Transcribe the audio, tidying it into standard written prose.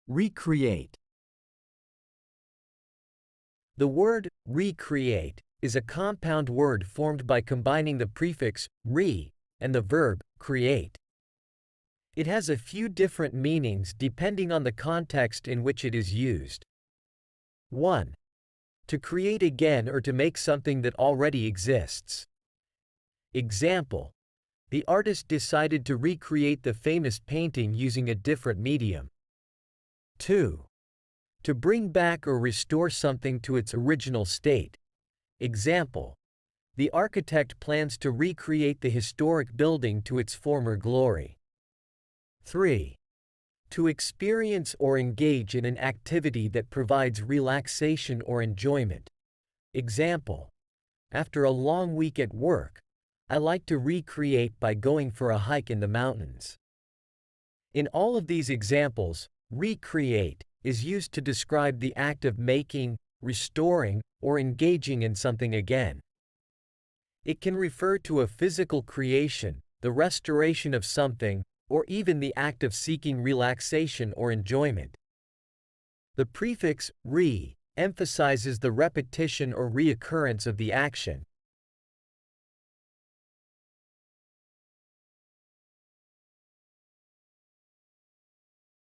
Recreate. The word recreate is a compound word formed by combining the prefix re and the verb create. It has a few different meanings depending on the context in which it is used. 1. To create again or to make something that already exists. Example: the artist decided to recreate the famous painting using a different medium. 2. To bring back or restore something to its original state. Example: the architect plans to recreate the historic building to its former glory. 3. To experience or engage in an activity that provides relaxation or enjoyment. Example: after a long week at work, I like to recreate by going for a hike in the mountains. In all of these examples, recreate is used to describe the act of making, restoring, or engaging in something again. It can refer to a physical creation, the restoration of something, or even the act of seeking relaxation or enjoyment. The prefix re emphasizes the repetition or reoccurrence of the action,